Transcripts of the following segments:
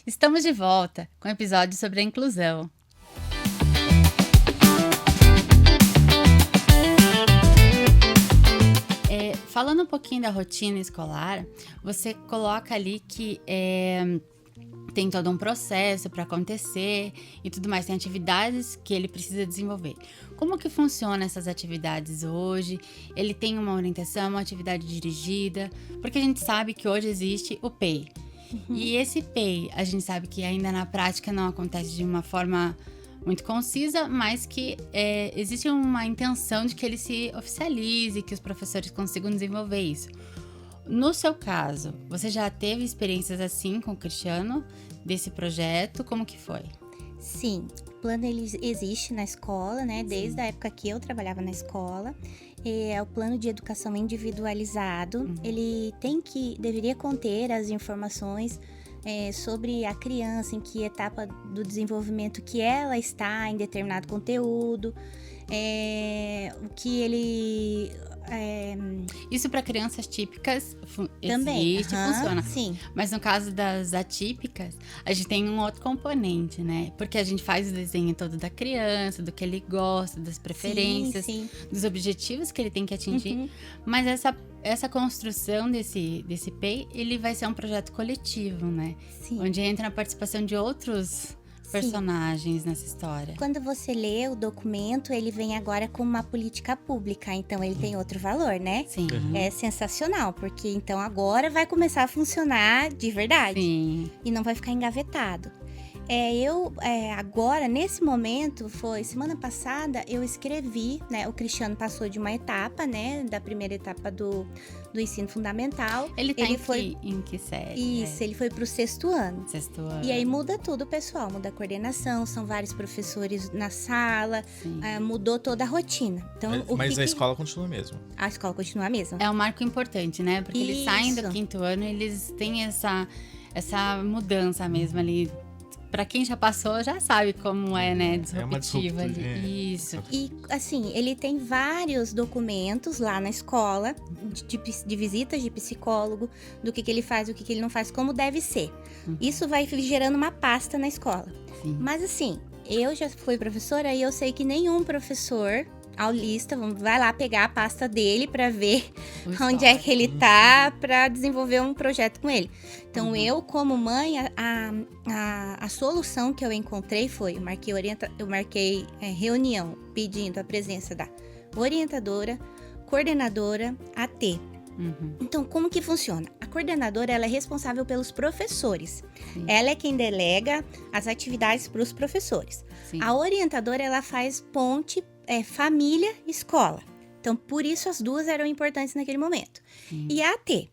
Estamos de volta com o episódio sobre a inclusão. Falando um pouquinho da rotina escolar, você coloca ali que tem todo um processo para acontecer e tudo mais, tem atividades que ele precisa desenvolver. Como que funciona essas atividades hoje? Ele tem uma orientação, uma atividade dirigida? Porque a gente sabe que hoje existe o PEI. E esse PEI, a gente sabe que ainda na prática não acontece de uma forma muito concisa, mas que existe uma intenção de que ele se oficialize, que os professores consigam desenvolver isso. No seu caso, você já teve experiências assim com o Cristiano, desse projeto? Como que foi? Sim, o plano ele existe na escola, né? Desde a época que eu trabalhava na escola. É o plano de educação individualizado. Ele deveria conter as informações sobre a criança, em que etapa do desenvolvimento que ela está em determinado conteúdo, o que ele... Isso para crianças típicas também existe, funciona. Sim. Mas no caso das atípicas, a gente tem um outro componente, né? Porque a gente faz o desenho todo da criança, do que ele gosta, das preferências, sim. dos objetivos que ele tem que atingir. Mas essa construção desse PEI, ele vai ser um projeto coletivo, né? Sim. Onde entra a participação de outros personagens nessa história. Quando você lê o documento, ele vem agora como uma política pública, então ele tem outro valor, né? Sim. É sensacional, porque então agora vai começar a funcionar de verdade. Sim. E não vai ficar engavetado. Agora, nesse momento, foi semana passada, eu escrevi, né? O Cristiano passou de uma etapa, né? Da primeira etapa do ensino fundamental. Ele tá em que série? Isso, ele foi pro sexto ano. Sexto ano. E aí muda tudo, pessoal. Muda a coordenação, são vários professores na sala, mudou toda a rotina. Então, mas a escola continua mesmo. A escola continua a mesma. É um marco importante, né? Porque eles saem do quinto ano e eles têm essa mudança mesmo ali. Pra quem já passou, já sabe como é, né? Disruptiva ali. Isso. E, assim, ele tem vários documentos lá na escola, de visitas de psicólogo, do que ele faz, o que ele não faz, como deve ser. Isso vai gerando uma pasta na escola. Sim. Mas, assim, eu já fui professora e eu sei que nenhum professor aulista vai lá pegar a pasta dele para ver onde é que ele tá, para desenvolver um projeto com ele. Então, eu, como mãe, a solução que eu encontrei foi, eu marquei reunião pedindo a presença da orientadora, coordenadora, AT. Então, como que funciona? A coordenadora, ela é responsável pelos professores. Sim. Ela é quem delega as atividades para os professores. Sim. A orientadora, ela faz ponte família e escola. Então, por isso as duas eram importantes naquele momento. Sim. E a AT.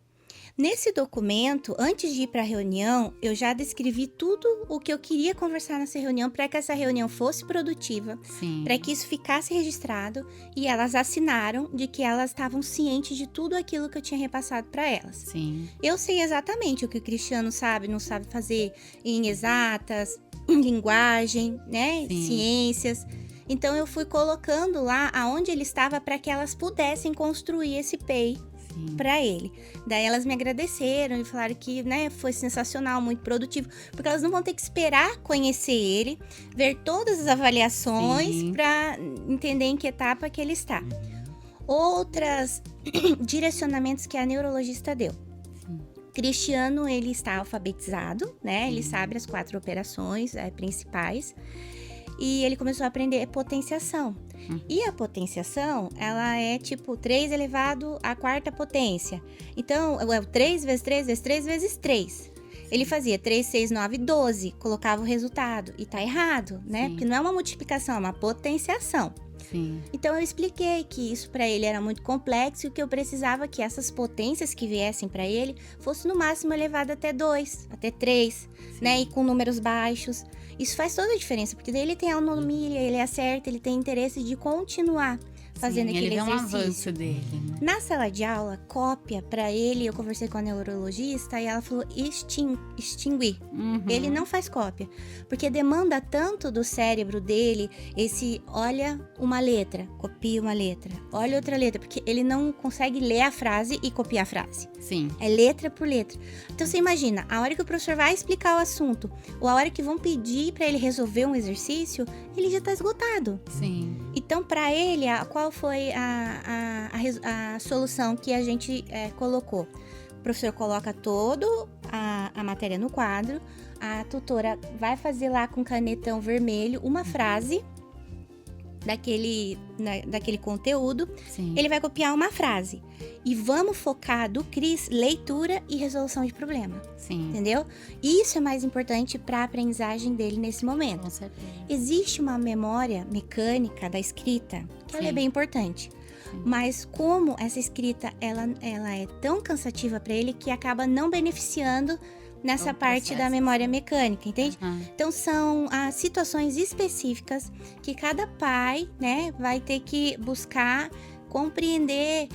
Nesse documento, antes de ir para a reunião, eu já descrevi tudo o que eu queria conversar nessa reunião para que essa reunião fosse produtiva, para que isso ficasse registrado, e elas assinaram de que elas estavam cientes de tudo aquilo que eu tinha repassado para elas. Sim. Eu sei exatamente o que o Cristiano sabe, não sabe fazer em exatas, em linguagem, né, Sim. ciências. Então, eu fui colocando lá aonde ele estava para que elas pudessem construir esse PEI para ele. Daí elas me agradeceram e falaram que, né, foi sensacional, muito produtivo, porque elas não vão ter que esperar conhecer ele, ver todas as avaliações para entender em que etapa que ele está. Outros direcionamentos que a neurologista deu. Cristiano, ele está alfabetizado, né? Ele sabe as 4 operações principais. E ele começou a aprender potenciação. E a potenciação, ela é tipo 3 elevado à 4ª potência. Então, é 3 vezes 3 vezes 3 vezes 3. Ele fazia 3, 6, 9, 12, colocava o resultado. E tá errado, né? Sim. Porque não é uma multiplicação, é uma potenciação. Sim. Então eu expliquei que isso para ele era muito complexo e que eu precisava que essas potências que viessem para ele fosse no máximo elevado até 2, até 3, né? E com números baixos. Isso faz toda a diferença, porque daí ele tem autonomia, ele acerta, ele tem interesse de continuar fazendo Sim, aquele ele vê um exercício. avanço dele, né? Na sala de aula, cópia pra ele, eu conversei com a neurologista e ela falou extinguir. Ele não faz cópia, porque demanda tanto do cérebro dele olha uma letra, copia uma letra, olha outra letra, porque ele não consegue ler a frase e copiar a frase. Sim. É letra por letra. Então você imagina, a hora que o professor vai explicar o assunto, ou a hora que vão pedir pra ele resolver um exercício, ele já tá esgotado. Sim. Então, para ele, qual foi a solução que a gente colocou? O professor coloca toda a matéria no quadro, a tutora vai fazer lá com canetão vermelho uma frase daquele conteúdo, Sim. ele vai copiar uma frase. E vamos focar do Cris, leitura e resolução de problema. Sim. Entendeu? Isso é mais importante para a aprendizagem dele nesse momento. Com certeza. Existe uma memória mecânica da escrita, que ela é Sim. bem importante. Mas como essa escrita ela é tão cansativa para ele que acaba não beneficiando nessa O parte processo, da memória mecânica, entende? Aham. Então são situações específicas que cada pai, né, vai ter que buscar compreender,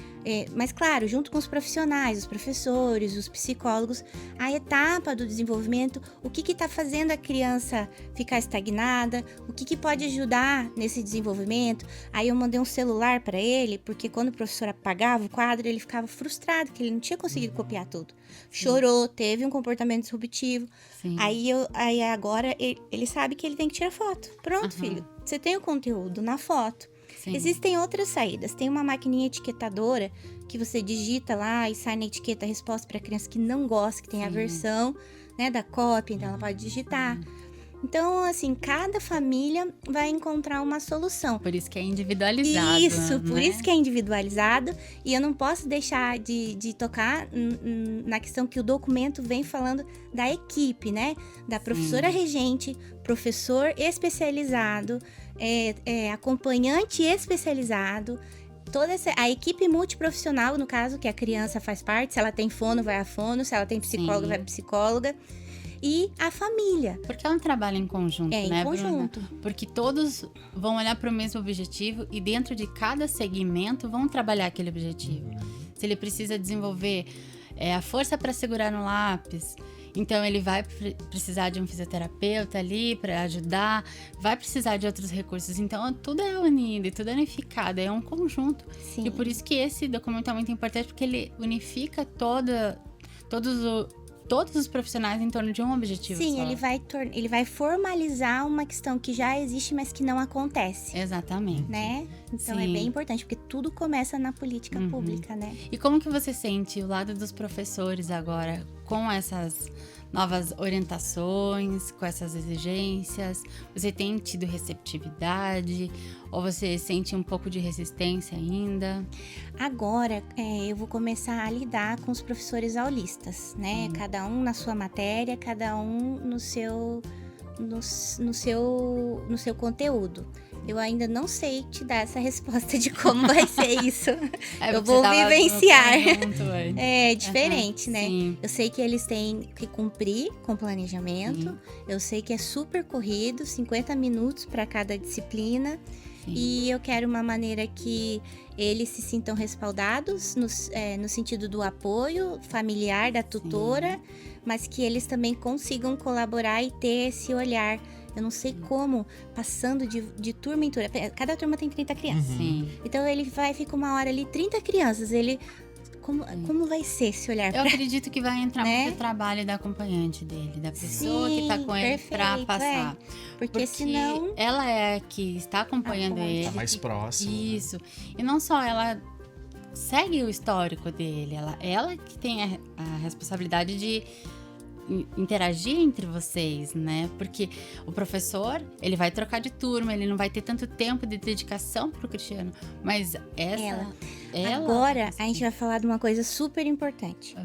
mas claro, junto com os profissionais, os professores, os psicólogos, a etapa do desenvolvimento, o que está fazendo a criança ficar estagnada, o que pode ajudar nesse desenvolvimento. Aí eu mandei um celular para ele, porque quando o professor apagava o quadro, ele ficava frustrado, que ele não tinha conseguido copiar tudo. Chorou, teve um comportamento disruptivo. Sim. Aí agora ele sabe que ele tem que tirar foto. Pronto, filho, você tem o conteúdo na foto. Sim. Existem outras saídas. Tem uma maquininha etiquetadora que você digita lá e sai na etiqueta a resposta para criança que não gosta, que tem a versão, né, da cópia, então ela pode digitar. Então, assim, cada família vai encontrar uma solução. Por isso que é individualizado. Isso, por né? isso que é individualizado. E eu não posso deixar de tocar na questão que o documento vem falando da equipe, né? Da professora regente, professor especializado, acompanhante especializado, a equipe multiprofissional, no caso, que a criança faz parte. Se ela tem fono, vai a fono. Se ela tem psicóloga, vai a psicóloga. E a família. Porque é um trabalho em conjunto, né, em conjunto. Bruna? Porque todos vão olhar para o mesmo objetivo e dentro de cada segmento vão trabalhar aquele objetivo. Se ele precisa desenvolver a força para segurar no lápis, então ele vai precisar de um fisioterapeuta ali para ajudar, vai precisar de outros recursos. Então tudo é unido e tudo é unificado, é um conjunto. Sim. E por isso que esse documento é muito importante, porque ele unifica todos os profissionais em torno de um objetivo. Sim, só. ele vai formalizar uma questão que já existe, mas que não acontece. Exatamente. Né? Então Sim. é bem importante, porque tudo começa na política pública, né? E como que você sente o lado dos professores agora, com essas novas orientações, com essas exigências? Você tem tido receptividade? Ou você sente um pouco de resistência ainda? Agora, eu vou começar a lidar com os professores aulistas, né? Cada um na sua matéria, cada um no seu conteúdo. Eu ainda não sei te dar essa resposta de como vai ser isso. Eu vou vivenciar. É diferente, né? Sim. Eu sei que eles têm que cumprir com planejamento. Sim. Eu sei que é super corrido, 50 minutos para cada disciplina. Sim. E eu quero uma maneira que eles se sintam respaldados no sentido do apoio familiar da tutora, mas que eles também consigam colaborar e ter esse olhar. Eu não sei como, passando de turma em turma. Cada turma tem 30 crianças. Sim. Então ele fica uma hora ali, 30 crianças. Como vai ser esse olhar? Eu acredito que vai entrar né? muito o trabalho da acompanhante dele, da pessoa que tá com ele pra passar. Porque senão... ela é que está acompanhando ele. Tá mais próximo. Isso. E não só ela segue o histórico dele, ela que tem a responsabilidade de interagir entre vocês, né? Porque o professor, ele vai trocar de turma, ele não vai ter tanto tempo de dedicação pro Cristiano, mas ela Agora, a gente vai falar de uma coisa super importante.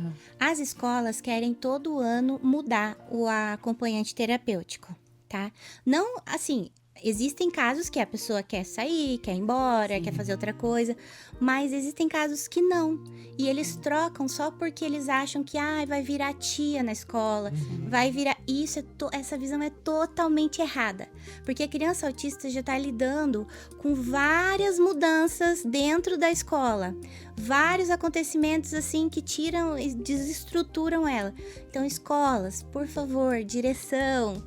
As escolas querem todo ano mudar o acompanhante terapêutico, tá? Não, assim, existem casos que a pessoa quer sair, quer ir embora, quer fazer outra coisa, mas existem casos que não. E eles trocam só porque eles acham que vai virar tia na escola, vai virar... Isso, essa visão é totalmente errada. Porque a criança autista já está lidando com várias mudanças dentro da escola. Vários acontecimentos assim que tiram e desestruturam ela. Então, escolas, por favor, direção...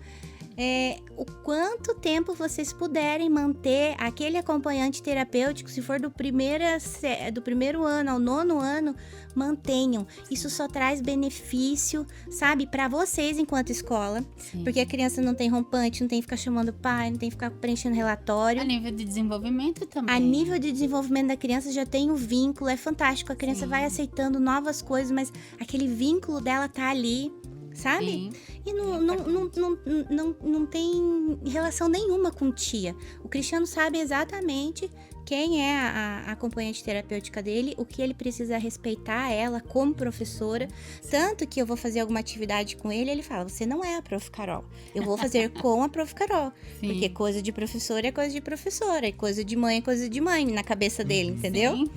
o quanto tempo vocês puderem manter aquele acompanhante terapêutico, se for do primeiro ano ao 9º ano, mantenham. Isso só traz benefício, sabe, para vocês enquanto escola. Sim. Porque a criança não tem rompante, não tem que ficar chamando o pai, não tem que ficar preenchendo relatório. A nível de desenvolvimento também. A nível de desenvolvimento da criança já tem um vínculo, é fantástico. A criança vai aceitando novas coisas, mas aquele vínculo dela tá ali, sabe? Sim. E não tem relação nenhuma com tia. O Cristiano sabe exatamente quem é a acompanhante terapêutica dele, o que ele precisa respeitar ela como professora. Tanto que eu vou fazer alguma atividade com ele, ele fala, você não é a Prof. Carol. Eu vou fazer com a Prof. Carol. Sim. Porque coisa de professora é coisa de professora, e coisa de mãe é coisa de mãe na cabeça dele, entendeu? Sim.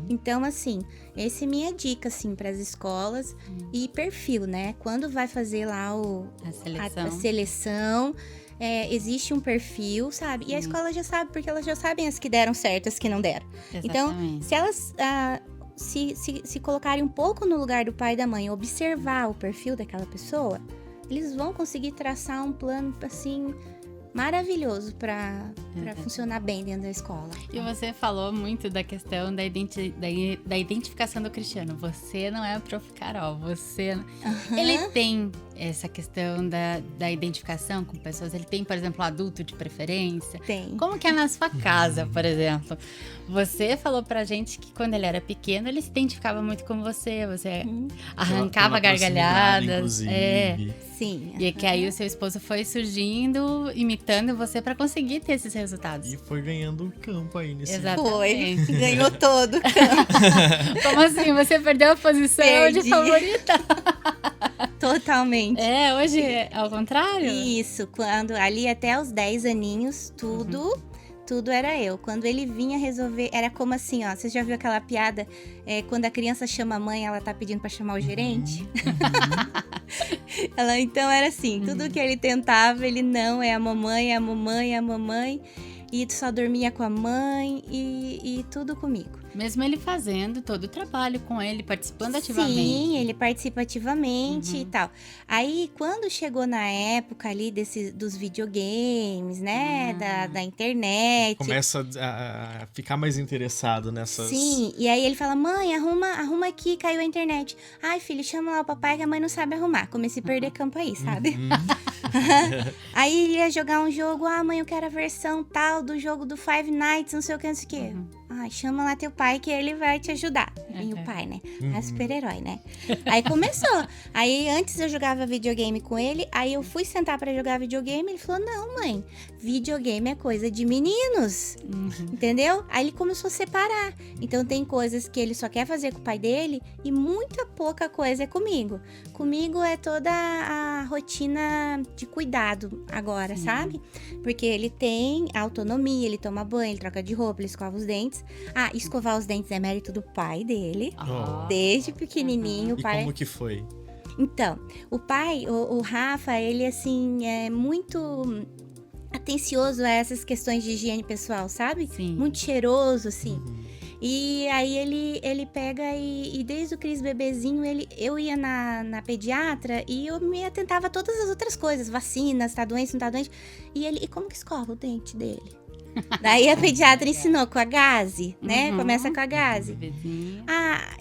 Então, assim, essa é minha dica, assim, para as escolas. E perfil, né? Quando vai fazer lá A a seleção, existe um perfil, sabe? E a escola já sabe, porque elas já sabem as que deram certo, as que não deram. Exatamente. Então, se elas se colocarem um pouco no lugar do pai e da mãe, observar o perfil daquela pessoa, eles vão conseguir traçar um plano, assim... maravilhoso para funcionar bem dentro da escola. E você falou muito da questão da identificação do Cristiano. Você não é a Prof. Carol, você... Ele tem essa questão da identificação com pessoas? Ele tem, por exemplo, um adulto de preferência? Tem. Como que é na sua casa, por exemplo? Você falou pra gente que quando ele era pequeno, ele se identificava muito com você arrancava Pela proximidade, gargalhadas. inclusive. Sim. E que aí o seu esposo foi surgindo, imitando você pra conseguir ter esses resultados. E foi ganhando um campo aí nesse... Exatamente. Foi. Ganhou todo. Como assim? Você perdeu a posição Perdi. de favorita? Totalmente. Hoje é ao contrário? Isso, quando ali até os 10 aninhos, tudo era eu. Quando ele vinha resolver, era como assim, ó. Você já viu aquela piada? Quando a criança chama a mãe, ela tá pedindo pra chamar o gerente? Então era assim, tudo que ele tentava, ele não, é a mamãe, é a mamãe, é a mamãe. E só dormia com a mãe e tudo comigo. Mesmo ele fazendo todo o trabalho com ele, participando ativamente. Sim, ele participa ativamente e tal. Aí, quando chegou na época ali dos videogames, né, da internet... Começa a ficar mais interessado nessas... Sim, e aí ele fala, mãe, arruma aqui, caiu a internet. Ai, filho, chama lá o papai que a mãe não sabe arrumar. Comecei a perder campo aí, sabe? Aí ele ia jogar um jogo, mãe, eu quero a versão tal do jogo do Five Nights, não sei o que, não sei o que. Ai, chama lá teu pai que ele vai te ajudar. E o pai, né? É super-herói, né? Aí começou. Aí antes eu jogava videogame com ele, aí eu fui sentar pra jogar videogame, ele falou, não, mãe, videogame é coisa de meninos. Entendeu? Aí ele começou a separar. Então tem coisas que ele só quer fazer com o pai dele e muita pouca coisa é comigo. Comigo é toda a rotina de cuidado agora, sabe? Porque ele tem autonomia, ele toma banho, ele troca de roupa, ele escova os dentes. Escovar os dentes é mérito do pai dele. Desde pequenininho. O pai... E como que foi? Então, o pai, o Rafa, ele assim, é muito atencioso a essas questões de higiene pessoal, sabe? Sim. Muito cheiroso, assim. E aí ele pega e desde o Cris bebezinho, eu ia na pediatra e eu me atentava a todas as outras coisas, vacinas, tá doente, não tá doente. E como que escova o dente dele? Daí a pediatra ensinou com a gaze, né? Começa com a gaze.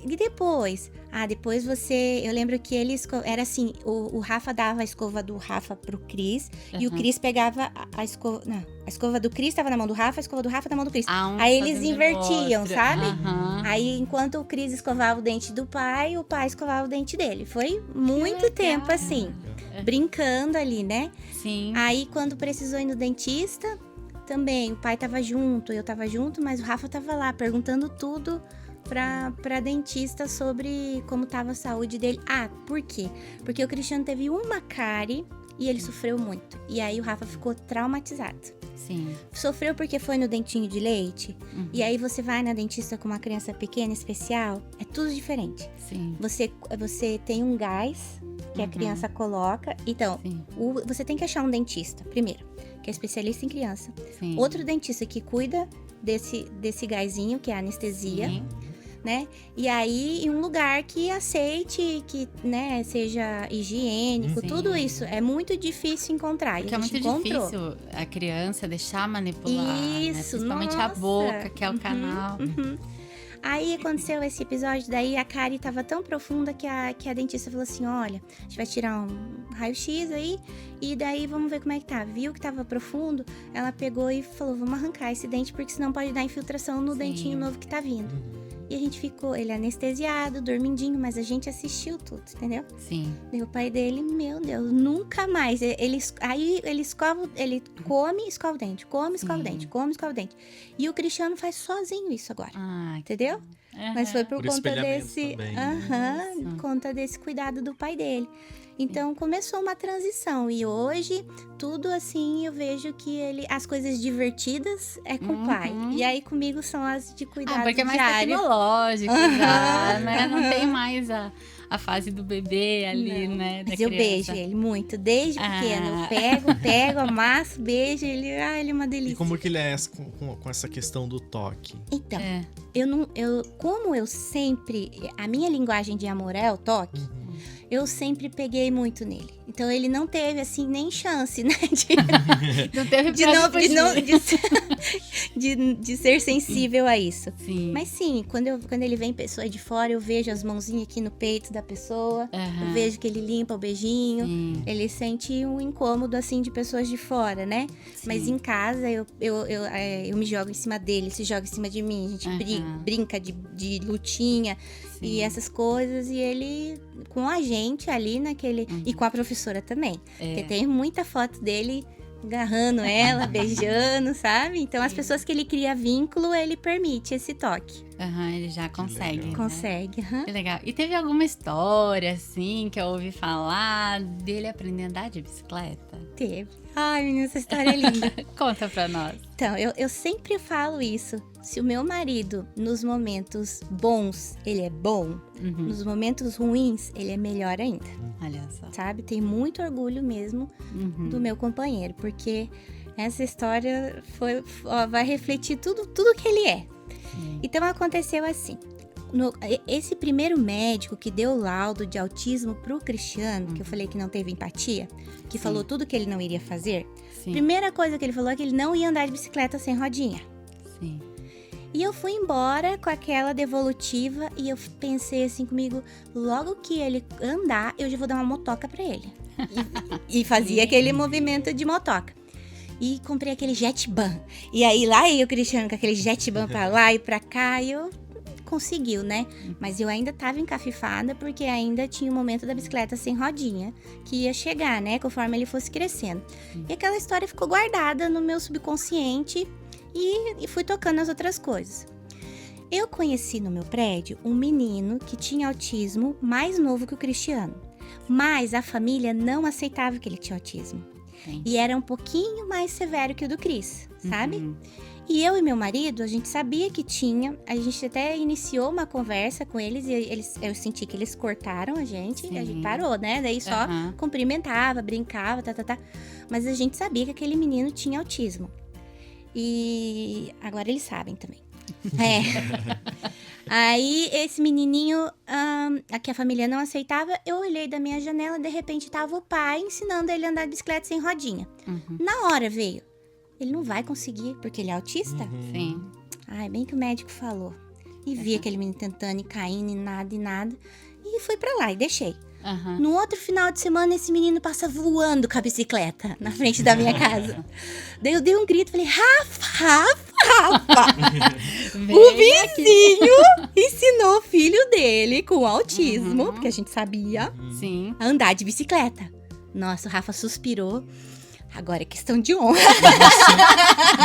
E depois? Depois eu lembro que ele era assim, o Rafa dava a escova do Rafa pro Cris e o Cris pegava a escova... Não, a escova do Cris tava na mão do Rafa, a escova do Rafa na mão do Cris. Aí eles invertiam, sabe? Aí enquanto o Cris escovava o dente do pai, o pai escovava o dente dele. Foi muito tempo assim, brincando ali, né? Sim. Aí quando precisou ir no dentista... Também, o pai tava junto, eu tava junto, mas o Rafa tava lá perguntando tudo pra dentista sobre como tava a saúde dele. Por quê? Porque o Cristiano teve uma cárie E ele sofreu muito. E aí o Rafa ficou traumatizado. Sim. Sofreu porque foi no dentinho de leite. E aí você vai na dentista com uma criança pequena, especial. É tudo diferente. Sim. Você tem um gás que a criança coloca. Então, Sim. você tem que achar um dentista, primeiro, que é especialista em criança. Sim. Outro dentista que cuida desse gásinho, que é a anestesia. Sim. Né? E aí, em um lugar que aceite, que, né, seja higiênico, Sim. tudo isso. É muito difícil encontrar. Porque e é a gente muito encontrou. difícil a criança deixar manipular, né? Isso, Principalmente a nossa. boca, que é o canal. Aí aconteceu esse episódio, daí a cárie tava tão profunda que a dentista falou assim, olha, a gente vai tirar um raio-x aí, e daí vamos ver como é que tá. Viu que tava profundo, ela pegou e falou, vamos arrancar esse dente, porque senão pode dar infiltração no Sim. dentinho novo que tá vindo. E a gente ficou, ele anestesiado, dormindinho, mas a gente assistiu tudo, entendeu? Sim. E o pai dele, meu Deus, nunca mais. Aí ele escova, ele come, escova o dente, come, escova o Sim. dente, come, escova o dente. E o Cristiano faz sozinho isso agora, Ah, entendeu? Mas foi por Por conta espelhamento desse, também. Isso. conta desse cuidado do pai dele. Então começou uma transição e hoje tudo assim eu vejo que as coisas divertidas é com o pai. E aí comigo são as de cuidado porque é mais diário. tecnológico já, né? Não tem mais a fase do bebê ali, Não, né? Mas da eu criança. beijo ele muito, desde pequeno. Ah. Eu pego, amasso, beijo ele. Ele é uma delícia. E como que ele é com essa questão do toque? Então, É. como eu sempre. A minha linguagem de amor é o toque, eu sempre peguei muito nele. Então ele não teve, assim, nem chance, né? Não teve De, pra não, onde de, não, fugir. de ser sensível a isso. Sim. Mas sim, quando ele vem pessoa de fora, eu vejo as mãozinhas aqui no peito da pessoa. Aham. Eu vejo que ele limpa o beijinho. Sim. Ele sente um incômodo, assim, de pessoas de fora, né? Sim. Mas em casa, eu me jogo em cima dele, ele se joga em cima de mim. A gente Aham. brinca de lutinha Sim. e essas coisas. E ele, com a gente ali naquele... E com a professora também. Porque tem muita foto dele agarrando ela, beijando, sabe? Então, as pessoas que ele cria vínculo, ele permite esse toque. Aham, ele já consegue. legal. Né? Consegue, aham. Que legal. E teve alguma história, assim, que eu ouvi falar dele aprender a andar de bicicleta? Teve. Ai, menina, essa história é linda. Conta pra nós. Então, eu sempre falo isso. Se o meu marido, nos momentos bons, ele é bom, nos momentos ruins, ele é melhor ainda, Olha só. sabe? Tenho muito orgulho mesmo do meu companheiro, porque essa história vai refletir tudo que ele é. Sim. Então, aconteceu assim. Esse primeiro médico que deu o laudo de autismo pro Cristiano, que eu falei que não teve empatia, que falou tudo que ele não iria fazer, Sim. primeira coisa que ele falou é que ele não ia andar de bicicleta sem rodinha. Sim. E eu fui embora com aquela devolutiva e eu pensei assim comigo, logo que ele andar, eu já vou dar uma motoca pra ele. E fazia aquele movimento de motoca. E comprei aquele jetban. E aí lá ia o Cristiano com aquele jetban pra lá e pra cá e eu... Conseguiu, né? Mas eu ainda tava encafifada porque ainda tinha o momento da bicicleta sem rodinha que ia chegar, né? Conforme ele fosse crescendo. E aquela história ficou guardada no meu subconsciente e fui tocando as outras coisas. Eu conheci no meu prédio um menino que tinha autismo mais novo que o Cristiano. Mas a família não aceitava que ele tinha autismo. Sim. E era um pouquinho mais severo que o do Cris, sabe? E eu e meu marido, a gente sabia que tinha, a gente até iniciou uma conversa com eles e eu senti que eles cortaram a gente e a gente parou, né? Daí só cumprimentava, brincava, tá. Mas a gente sabia que aquele menino tinha autismo. E agora eles sabem também. Aí esse menininho, que a família não aceitava, eu olhei da minha janela, de repente tava o pai ensinando ele a andar de bicicleta sem rodinha. Na hora veio. Ele não vai conseguir, porque ele é autista? Sim. Ai, bem que o médico falou. E vi aquele menino tentando e caindo e nada. E fui pra lá e deixei. No outro final de semana, esse menino passa voando com a bicicleta na frente da minha casa. Daí eu dei um grito, falei, Rafa! O vizinho ensinou o filho dele com autismo, porque a gente sabia, Sim. a andar de bicicleta. Nossa, o Rafa suspirou. Agora é questão de honra.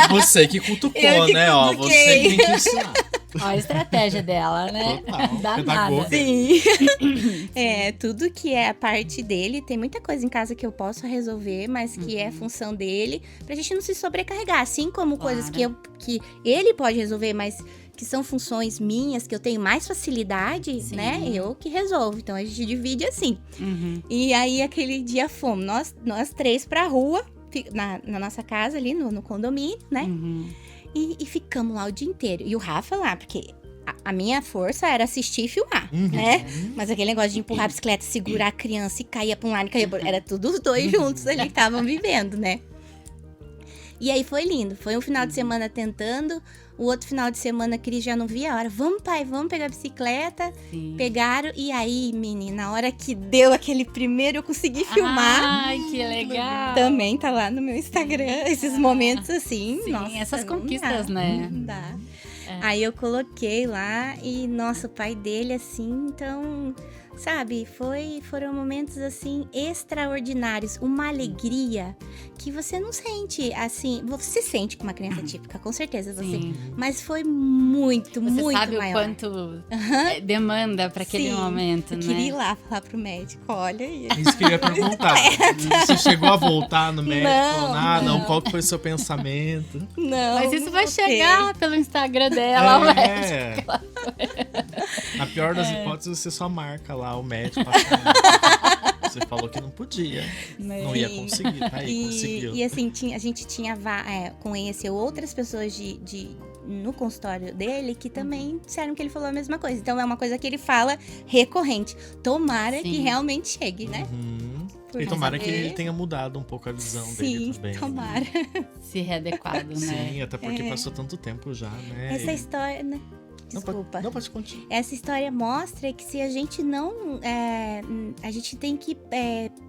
Você que cutucou, Eu que né? Ó, cutuquei. você que tem que ensinar. Ó a estratégia dela, né? Total, Danada. pedagoga. Sim. Tudo que é a parte dele, tem muita coisa em casa que eu posso resolver, mas que é função dele, pra gente não se sobrecarregar. Assim como coisas que ele pode resolver, mas que são funções minhas, que eu tenho mais facilidade, Sim. né? Eu que resolvo. Então a gente divide assim. E aí aquele dia fomos nós 3 pra rua, na nossa casa ali, no condomínio, né? E ficamos lá o dia inteiro. E o Rafa lá, porque a minha força era assistir e filmar, né? Mas aquele negócio de empurrar a bicicleta, segurar a criança e caía pra um lado e caía pro outro, era tudo os dois juntos ali que estavam vivendo, né? E aí foi lindo. Foi um final de semana tentando. O outro final de semana a Cris já não via a hora. Vamos, pai, vamos pegar a bicicleta. Sim. Pegaram. E aí, menina, na hora que deu aquele primeiro, eu consegui filmar. Ai, que legal. Também tá lá no meu Instagram. Esses momentos assim. Sim, nossa, essas não conquistas, dá, né? Não dá. Aí eu coloquei lá e, nossa, o pai dele, assim, então, sabe, foram momentos, assim, extraordinários. Uma alegria que você não sente, assim, você sente com uma criança típica, com certeza você. Sim. Mas foi muito, Você muito sabe maior. o quanto demanda pra aquele Sim, momento, eu né? queria ir lá falar pro médico, olha aí. Isso que eu ia perguntar. Você chegou a voltar no médico? Não. Qual que foi o seu pensamento? Não, Mas isso não vai voltei. chegar pelo Instagram dela, ué. Na pior das hipóteses, você só marca lá o médico. Você falou que não podia. Não ia conseguir, tá aí, conseguiu. E assim, a gente tinha conheceu outras pessoas no consultório dele que também disseram que ele falou a mesma coisa. Então é uma coisa que ele fala recorrente. Tomara que realmente chegue, né? E tomara que ele tenha mudado um pouco a visão dele também. Sim, tomara. Se readequado, né? Sim, até porque passou tanto tempo já, né? Essa história, né? Não, Desculpa. Não, pode continuar. Essa história mostra que se a gente não... a gente tem que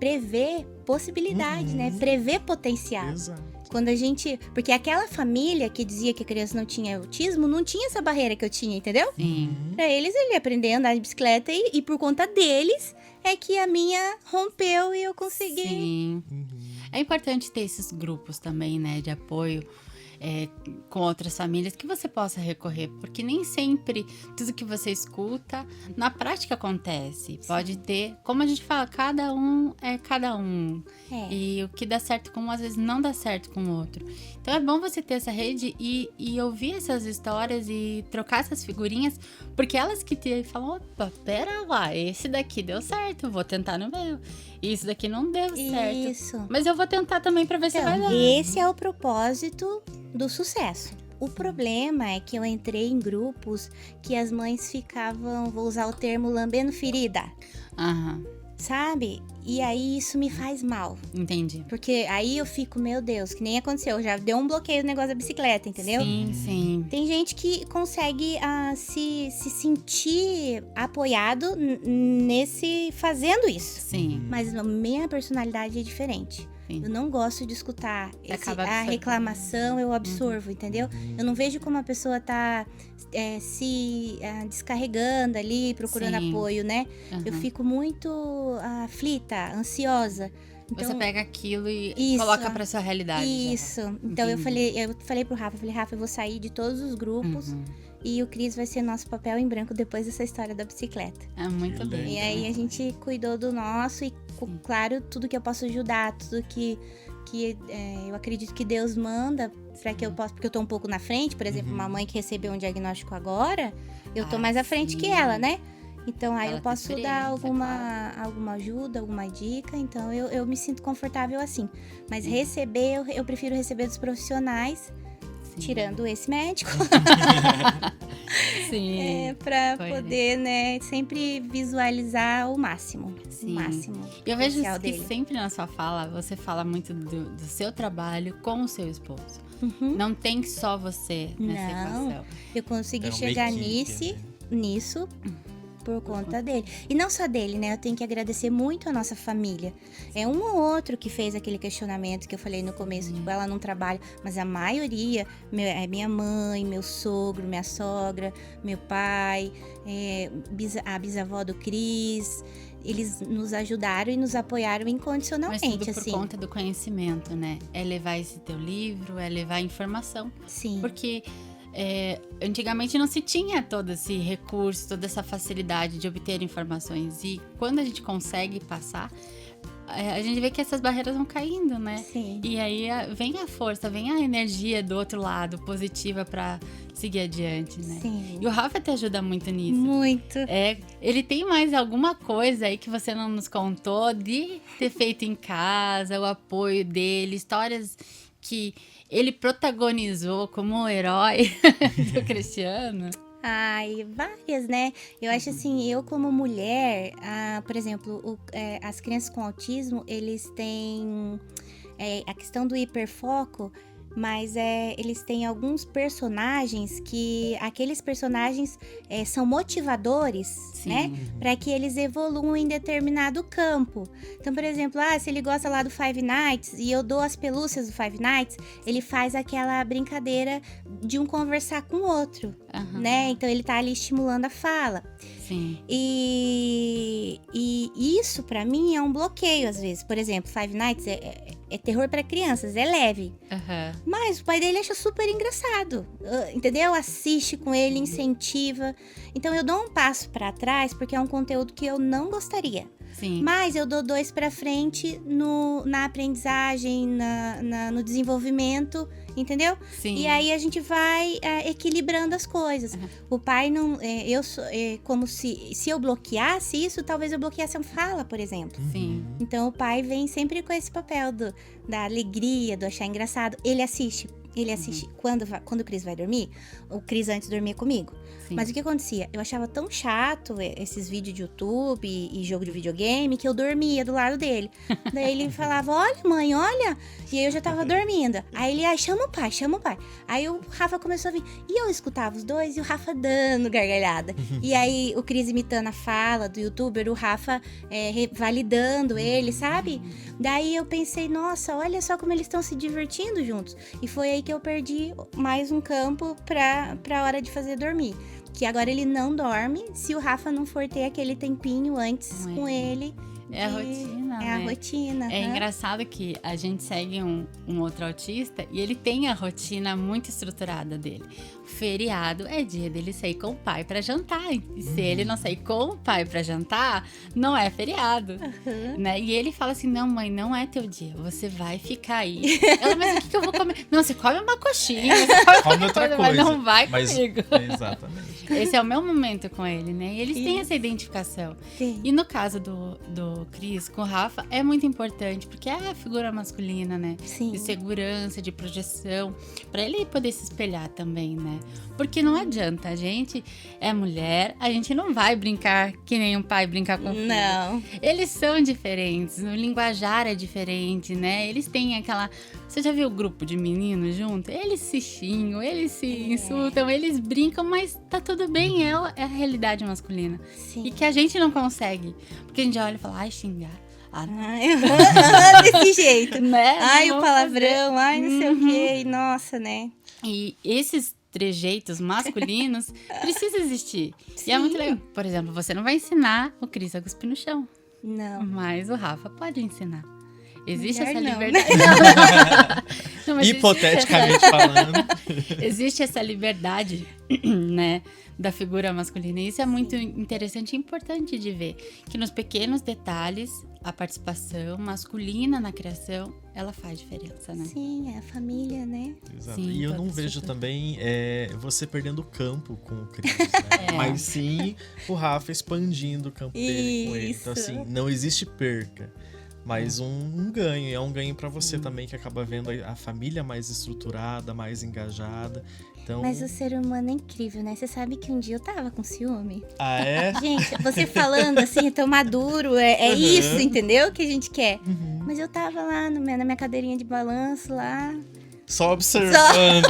prever possibilidades, né? Prever potencial. Exato. Quando a gente... Porque aquela família que dizia que a criança não tinha autismo, não tinha essa barreira que eu tinha, entendeu? Sim. Pra eles, ele ia aprender a andar de bicicleta e por conta deles é que a minha rompeu e eu consegui. Sim. É importante ter esses grupos também, né, de apoio com outras famílias que você possa recorrer, porque nem sempre tudo que você escuta na prática acontece. Pode ter, como a gente fala, cada um é cada um. E o que dá certo com um, às vezes não dá certo com o outro. Então é bom você ter essa rede e ouvir essas histórias e trocar essas figurinhas, porque elas que te falam, opa, pera lá, esse daqui deu certo, vou tentar no meu. Isso daqui não deu certo. Isso. Mas eu vou tentar também pra ver se vai dar. Esse é o propósito do sucesso. O problema é que eu entrei em grupos que as mães ficavam, vou usar o termo, lambendo ferida. Aham, Sabe? E aí isso me faz mal. entendi. Porque aí eu fico, meu Deus, que nem aconteceu. Já deu um bloqueio no negócio da bicicleta, entendeu? Sim, sim. Tem gente que consegue se sentir apoiado nesse fazendo isso. Sim. Mas a minha personalidade é diferente. Sim. Eu não gosto de escutar Acaba a absorvendo. reclamação, eu absorvo, entendeu? Eu não vejo como a pessoa tá se descarregando ali, procurando Sim. apoio, né? Aham. Eu fico muito aflita, ansiosa. Então, Você pega aquilo e Isso. coloca pra sua realidade. já. isso. Então eu Entendi. falei pro Rafa, Rafa, eu vou sair de todos os grupos Uhum. e o Cris vai ser nosso papel em branco depois dessa história da bicicleta. É muito Que bem. E aí a gente cuidou do nosso e, claro, tudo que eu posso ajudar, tudo que eu acredito que Deus manda para que eu possa, porque eu tô um pouco na frente, por exemplo, uma mãe que recebeu um diagnóstico agora, eu tô mais à frente que ela, né? Então aí Ela eu tem posso dar experiência, alguma ajuda, alguma dica, então eu me sinto confortável assim. Mas receber, eu prefiro receber dos profissionais, Sim. tirando esse médico, Sim. pra Foi. poder, né, sempre visualizar o máximo. Sim. O máximo. E eu vejo potencial que dele. sempre na sua fala, você fala muito do seu trabalho com o seu esposo. Uhum. Não tem só você nessa Não. equação. Eu consegui É uma chegar equipe, nisso por conta dele. E não só dele, né? Eu tenho que agradecer muito a nossa família. É um ou outro que fez aquele questionamento que eu falei no começo, tipo, ela não trabalha, mas a maioria, minha mãe, meu sogro, minha sogra, meu pai, a bisavó do Cris, eles nos ajudaram e nos apoiaram Mas incondicionalmente, tudo por assim. conta do conhecimento, né? É levar esse teu livro, é levar informação. Sim. Porque antigamente não se tinha todo esse recurso, toda essa facilidade de obter informações. E quando a gente consegue passar, a gente vê que essas barreiras vão caindo, né? Sim. E aí vem a força, vem a energia do outro lado, positiva pra seguir adiante, né? Sim. E o Rafa te ajuda muito nisso. Muito. Ele tem mais alguma coisa aí que você não nos contou de ter feito em casa, o apoio dele, histórias que ele protagonizou como o herói do Cristiano? Ai, várias, né? Eu acho assim, eu como mulher, por exemplo, as crianças com autismo, eles têm a questão do hiperfoco, mas eles têm alguns personagens que aqueles personagens são motivadores, Sim. né? Para que eles evoluam em determinado campo. Então, por exemplo, se ele gosta lá do Five Nights e eu dou as pelúcias do Five Nights, ele faz aquela brincadeira de um conversar com o outro, né? Então, ele tá ali estimulando a fala. Sim. E isso, pra mim, é um bloqueio, às vezes. Por exemplo, Five Nights é terror pra crianças, é leve. Mas o pai dele acha super engraçado, entendeu? Assiste com ele, incentiva. Então, eu dou um passo pra trás, porque é um conteúdo que eu não gostaria. Sim. Mas eu dou 2 pra frente na aprendizagem, no desenvolvimento, entendeu? Sim. E aí a gente vai equilibrando as coisas. O pai não... como se eu bloqueasse isso, talvez eu bloqueasse a fala, por exemplo. Sim. Então o pai vem sempre com esse papel da alegria, do achar engraçado. Ele assiste quando o Cris vai dormir. O Cris antes dormia comigo. Sim. Mas o que acontecia? Eu achava tão chato esses vídeos de YouTube e jogo de videogame que eu dormia do lado dele. Daí ele falava, olha mãe, olha. E aí eu já tava dormindo. Aí ele, chama o pai. Aí o Rafa começou a vir. E eu escutava os dois e o Rafa dando gargalhada. E aí o Cris imitando a fala do youtuber, o Rafa validando ele, sabe? Daí eu pensei, nossa, olha só como eles estão se divertindo juntos. E foi aí que eu perdi mais um campo pra hora de fazer dormir. Que agora ele não dorme se o Rafa não for ter aquele tempinho antes com ele. É a rotina, É a rotina. É engraçado que a gente segue um outro autista e ele tem a rotina muito estruturada dele. O feriado é dia dele sair com o pai pra jantar. E se ele não sair com o pai pra jantar, não é feriado. Né? E ele fala assim, não mãe, não é teu dia. Você vai ficar aí. Ela, mas o que eu vou comer? Não, você come uma coxinha. Você come outra coisa. Mas não vai comigo. Exatamente. Esse é o meu momento com ele, né? E eles têm essa identificação. Sim. E no caso do Cris com o Rafa, é muito importante, porque é a figura masculina, né? Sim. De segurança, de projeção, pra ele poder se espelhar também, né? Porque não adianta, a gente é mulher, a gente não vai brincar que nem um pai brincar com o filho. Não. Eles são diferentes, o linguajar é diferente, né? Eles têm aquela... Você já viu o grupo de meninos junto? Eles se xingam, eles se insultam, eles brincam, mas tá tudo bem, é a realidade masculina. Sim. E que a gente não consegue. Porque a gente olha e fala, ai, xingar. Desse jeito. Né? Ai, Não o vou palavrão, fazer. ai, não sei o quê. Nossa, né? E esses trejeitos masculinos precisam existir. Sim. E é muito legal. Por exemplo, você não vai ensinar o Cris a cuspir no chão. Não. Mas o Rafa pode ensinar. Existe Melhor essa não. liberdade. Não, mas Hipoteticamente falando. Existe essa liberdade, né, da figura masculina. E isso é muito interessante e importante de ver. Que nos pequenos detalhes, a participação masculina na criação, ela faz diferença, né? Sim, é a família, né? Exato. Sim, E eu toda não vejo estrutura. também você perdendo campo com o Cris, né? Mas sim o Rafa expandindo o campo dele com ele. Então, Isso. assim, não existe perca. Mas um ganho, é um ganho pra você também, que acaba vendo a família mais estruturada, mais engajada. Então... Mas o ser humano é incrível, né? Você sabe que um dia eu tava com ciúme. Ah, é? Gente, você falando assim, tão maduro, isso, entendeu? Que a gente quer. Mas eu tava lá na minha cadeirinha de balanço lá. Só observando.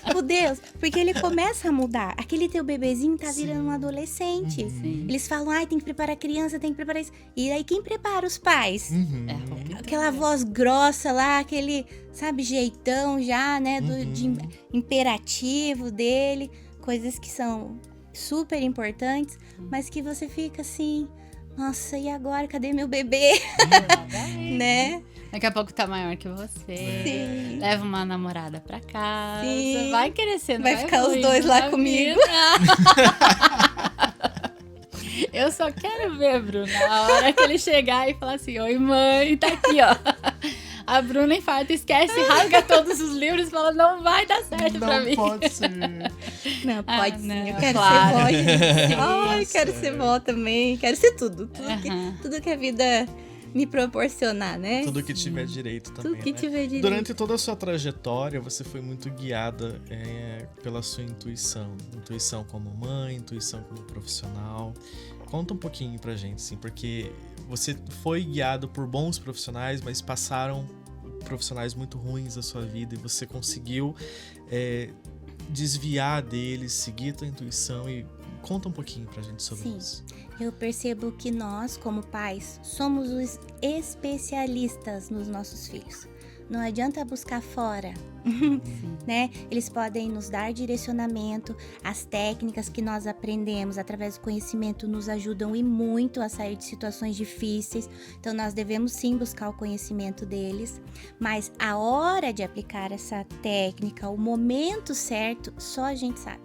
Tipo, Deus, porque ele começa a mudar. Aquele teu bebezinho tá virando um adolescente. Sim. Eles falam, ai, tem que preparar a criança, tem que preparar isso. E aí quem prepara os pais? Uhum. Aquela voz grossa lá, aquele, sabe, jeitão já, né, de imperativo dele. Coisas que são super importantes, mas que você fica assim, nossa, e agora? Cadê meu bebê? Né? Daqui a pouco tá maior que você. Sim. Leva uma namorada pra casa. Sim. Vai crescendo. Vai ficar os evoluindo dois lá na comigo. vida. Eu só quero ver, Bruno, a hora que ele chegar e falar assim, oi mãe, tá aqui, ó. A Bruna infarta, esquece, rasga todos os livros e fala, não vai dar certo pra mim. Não pode ser. Não, pode sim. não, Eu quero claro. ser vó, gente. Sim. Ai, quero ser vó também. Quero ser tudo. Aham. Tudo que a vida me proporcionar, né? Tudo que tiver direito também, Tudo que né? tiver direito. Durante toda a sua trajetória, você foi muito guiada pela sua intuição. Intuição como mãe, intuição como profissional. Conta um pouquinho pra gente, assim, porque você foi guiado por bons profissionais, mas passaram profissionais muito ruins da sua vida e você conseguiu desviar deles, seguir a tua intuição e conta um pouquinho pra gente sobre Sim. isso. Eu percebo que nós, como pais, somos os especialistas nos nossos filhos. Não adianta buscar fora, né? Eles podem nos dar direcionamento, as técnicas que nós aprendemos através do conhecimento nos ajudam e muito a sair de situações difíceis. Então nós devemos sim buscar o conhecimento deles, mas a hora de aplicar essa técnica, o momento certo, só a gente sabe.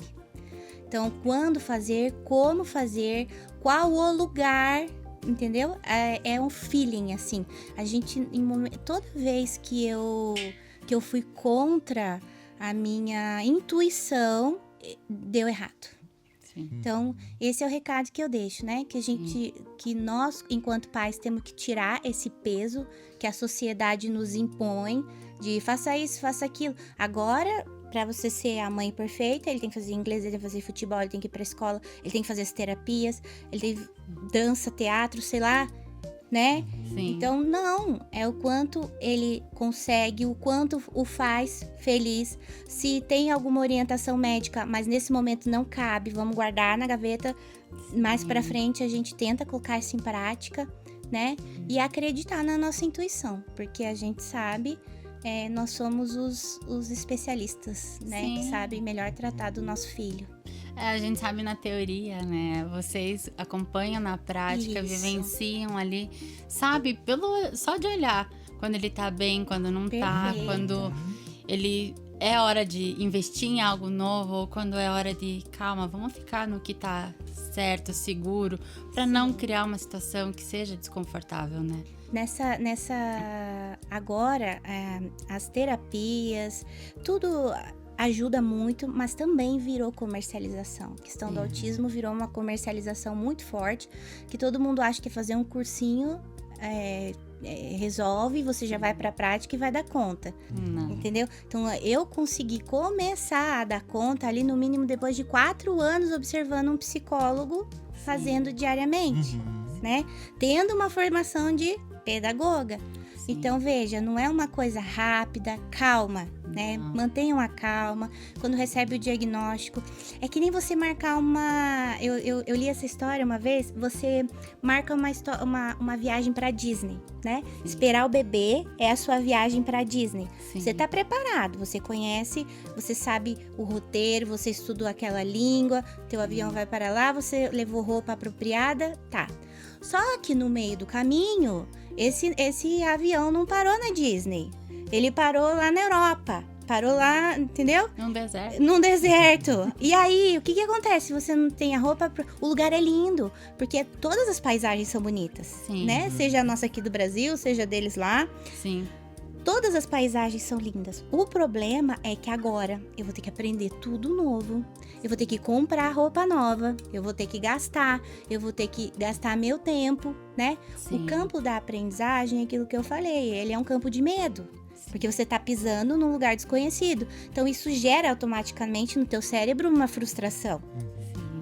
Então, quando fazer, como fazer, qual o lugar, entendeu? É um feeling, assim. A gente, toda vez que eu fui contra a minha intuição, deu errado. Sim. Então, esse é o recado que eu deixo, né? Que nós, enquanto pais, temos que tirar esse peso que a sociedade nos impõe de faça isso, faça aquilo. Agora, pra você ser a mãe perfeita, ele tem que fazer inglês, ele tem que fazer futebol, ele tem que ir pra escola, ele tem que fazer as terapias, ele tem dança, teatro, sei lá, né? Sim. Então, não, é o quanto ele consegue, o quanto o faz feliz. Se tem alguma orientação médica, mas nesse momento não cabe, vamos guardar na gaveta. Mais pra frente a gente tenta colocar isso em prática, né? E acreditar na nossa intuição, porque a gente sabe, nós somos os especialistas, né? Sim. Que sabem melhor tratar do nosso filho. A gente sabe na teoria, né? Vocês acompanham na prática, Isso. vivenciam ali, sabe? Só de olhar quando ele tá bem, quando não tá, Perfeito. quando ele é hora de investir em algo novo, ou quando é hora de calma, vamos ficar no que tá certo, seguro, pra não criar uma situação que seja desconfortável, né? Agora, as terapias, tudo ajuda muito, mas também virou comercialização. A questão do autismo virou uma comercialização muito forte, que todo mundo acha que fazer um cursinho resolve, você já vai pra prática e vai dar conta, Não. entendeu? Então, eu consegui começar a dar conta ali no mínimo depois de 4 anos observando um psicólogo fazendo diariamente, né? Tendo uma formação de pedagoga. Sim. Então, veja, não é uma coisa rápida, calma, né? Não. Mantenham a calma quando recebe o diagnóstico. É que nem você marcar uma... Eu li essa história uma vez, você marca uma viagem pra Disney, né? Esperar o bebê é a sua viagem pra Disney. Sim. Você tá preparado, você conhece, você sabe o roteiro, você estudou aquela língua, teu avião vai para lá, você levou roupa apropriada, tá. Só que no meio do caminho, esse avião não parou na Disney. Ele parou lá na Europa. Parou lá, entendeu? Num deserto. Num deserto. E aí, o que acontece se você não tem a roupa? O lugar é lindo, porque todas as paisagens são bonitas, Sim. né? Seja a nossa aqui do Brasil, seja deles lá. Sim. Todas as paisagens são lindas. O problema é que agora eu vou ter que aprender tudo novo. Eu vou ter que comprar roupa nova. Eu vou ter que gastar. Eu vou ter que gastar meu tempo, né? Sim. O campo da aprendizagem é aquilo que eu falei. Ele é um campo de medo. Porque você tá pisando num lugar desconhecido. Então isso gera automaticamente no teu cérebro uma frustração.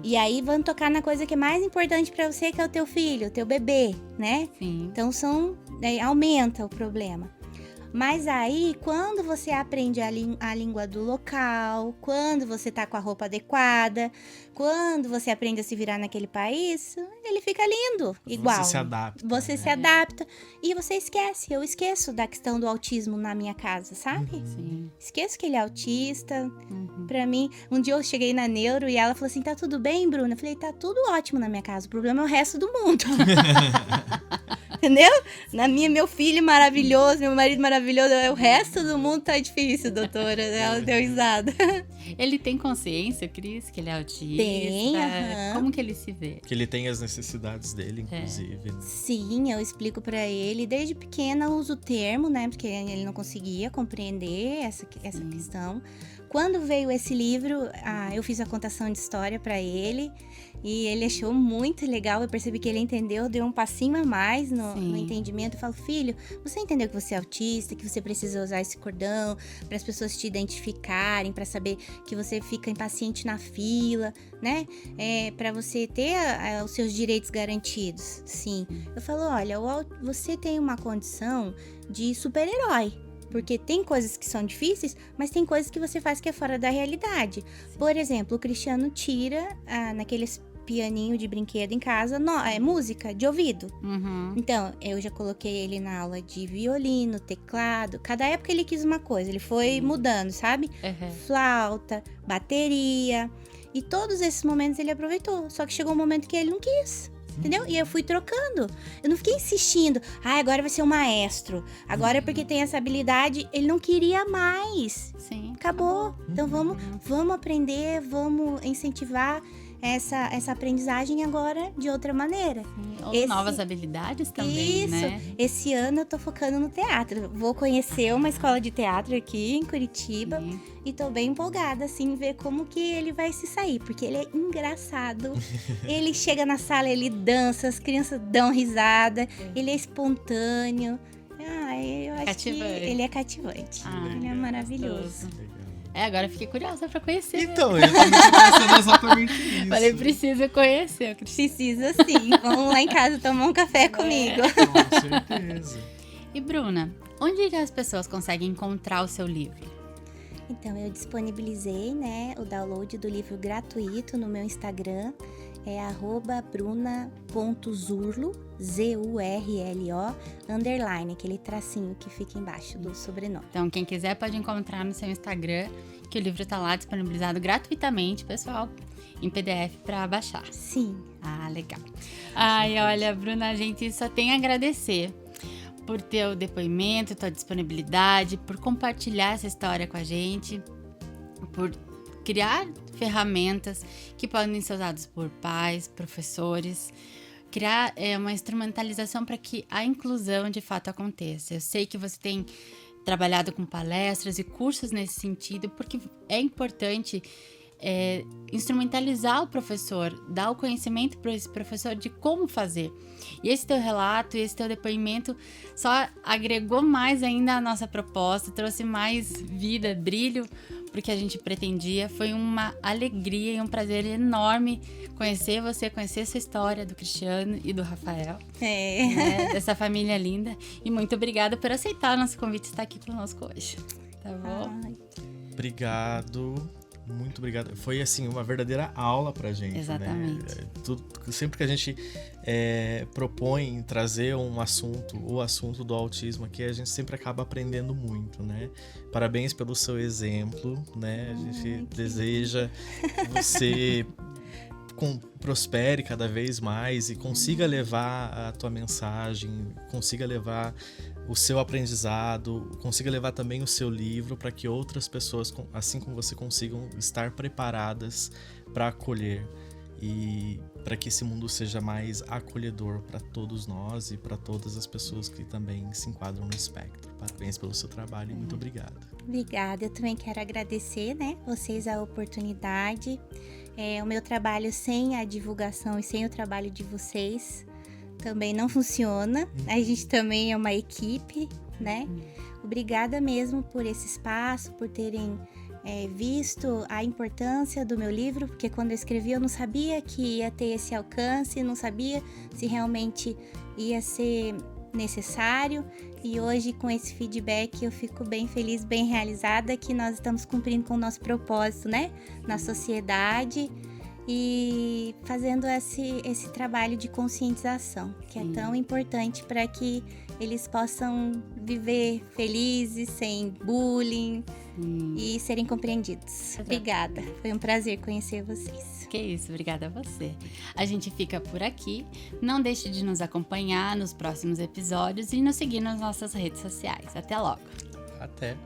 E aí vão tocar na coisa que é mais importante pra você, que é o teu filho, o teu bebê, né? Sim. Então aumenta o problema. Mas aí, quando você aprende a língua do local, quando você tá com a roupa adequada, quando você aprende a se virar naquele país, ele fica lindo, igual. Você se adapta. Você se adapta e você esquece. Eu esqueço da questão do autismo na minha casa, sabe? Sim. Esqueço que ele é autista. Pra mim, um dia eu cheguei na neuro e ela falou assim, tá tudo bem, Bruna? Eu falei, tá tudo ótimo na minha casa, o problema é o resto do mundo. Entendeu? Na minha, meu filho maravilhoso, meu marido maravilhoso, o resto do mundo tá difícil, doutora. Ela deu risada. Ele tem consciência, Cris, que ele é autista? Tem, aham. Como que ele se vê? Que ele tem as necessidades dele, inclusive. Né? Sim, eu explico pra ele. Desde pequena eu uso o termo, né? Porque ele não conseguia compreender essa questão. Quando veio esse livro, eu fiz a contação de história pra ele. E ele achou muito legal, eu percebi que ele entendeu, deu um passinho a mais no entendimento. Eu falo, filho, você entendeu que você é autista, que você precisa usar esse cordão para as pessoas te identificarem, para saber que você fica impaciente na fila, né? Para você ter os seus direitos garantidos. Sim. Eu falo, olha, você tem uma condição de super-herói. Porque tem coisas que são difíceis, mas tem coisas que você faz que é fora da realidade. Por exemplo, o Cristiano tira naqueles pianinho de brinquedo em casa, música de ouvido. Uhum. Então, eu já coloquei ele na aula de violino, teclado. Cada época ele quis uma coisa, ele foi mudando, sabe? Uhum. Flauta, bateria. E todos esses momentos ele aproveitou. Só que chegou um momento que ele não quis. Entendeu? E eu fui trocando. Eu não fiquei insistindo. Agora vai ser um maestro. Agora porque tem essa habilidade. Ele não queria mais. Sim. Acabou. Então vamos aprender, vamos incentivar essa aprendizagem agora de outra maneira. Ou novas habilidades também, Isso. né? Esse ano eu tô focando no teatro. Vou conhecer uma escola de teatro aqui em Curitiba. Sim. E tô bem empolgada, assim, ver como que ele vai se sair. Porque ele é engraçado. Ele chega na sala, ele dança, as crianças dão risada. Ele é espontâneo. Eu acho Cativante. que ele é cativante. Ele é maravilhoso. Gostoso. Agora eu fiquei curiosa pra conhecer. Então, eu também tô pensando exatamente isso. Falei, precisa conhecer. Precisa sim. Vamos lá em casa tomar um café comigo. Com certeza. E Bruna, onde que as pessoas conseguem encontrar o seu livro? Então, eu disponibilizei, né, o download do livro gratuito no meu Instagram. É @bruna.zurlo, ZURLO, _, aquele tracinho que fica embaixo do sobrenome. Então, quem quiser pode encontrar no seu Instagram, que o livro tá lá disponibilizado gratuitamente, pessoal, em PDF para baixar. Sim. Legal. Olha, Bruna, a gente só tem a agradecer por teu depoimento, tua disponibilidade, por compartilhar essa história com a gente, por criar ferramentas que podem ser usadas por pais, professores, criar uma instrumentalização para que a inclusão de fato aconteça. Eu sei que você tem trabalhado com palestras e cursos nesse sentido, porque é importante instrumentalizar o professor, dar o conhecimento para esse professor de como fazer. E esse teu relato, esse teu depoimento só agregou mais ainda a nossa proposta, trouxe mais vida, brilho para o que a gente pretendia. Foi uma alegria e um prazer enorme conhecer você, conhecer essa história do Cristiano e do Rafael, dessa família linda. E muito obrigada por aceitar o nosso convite e estar aqui conosco hoje. Tá bom? Obrigado. Muito obrigado. Foi, assim, uma verdadeira aula pra gente. Exatamente. Né? Sempre que a gente propõe trazer um assunto, o assunto do autismo aqui, a gente sempre acaba aprendendo muito, né? Parabéns pelo seu exemplo, né? A gente deseja que você prospere cada vez mais e consiga levar a tua mensagem, consiga levar o seu aprendizado, consiga levar também o seu livro para que outras pessoas, assim como você, consigam estar preparadas para acolher e para que esse mundo seja mais acolhedor para todos nós e para todas as pessoas que também se enquadram no espectro. Parabéns pelo seu trabalho e muito obrigado. Obrigada, eu também quero agradecer, né, vocês a oportunidade. O meu trabalho sem a divulgação e sem o trabalho de vocês também não funciona. A gente também é uma equipe, né? Obrigada mesmo por esse espaço, por terem visto a importância do meu livro, porque quando eu escrevi eu não sabia que ia ter esse alcance, não sabia se realmente ia ser necessário, e hoje com esse feedback eu fico bem feliz, bem realizada que nós estamos cumprindo com o nosso propósito, né? Na sociedade e fazendo esse trabalho de conscientização, que é tão importante para que eles possam viver felizes, sem bullying e serem compreendidos. Obrigada, foi um prazer conhecer vocês. Que isso, obrigada a você. A gente fica por aqui. Não deixe de nos acompanhar nos próximos episódios e nos seguir nas nossas redes sociais. Até logo. Até.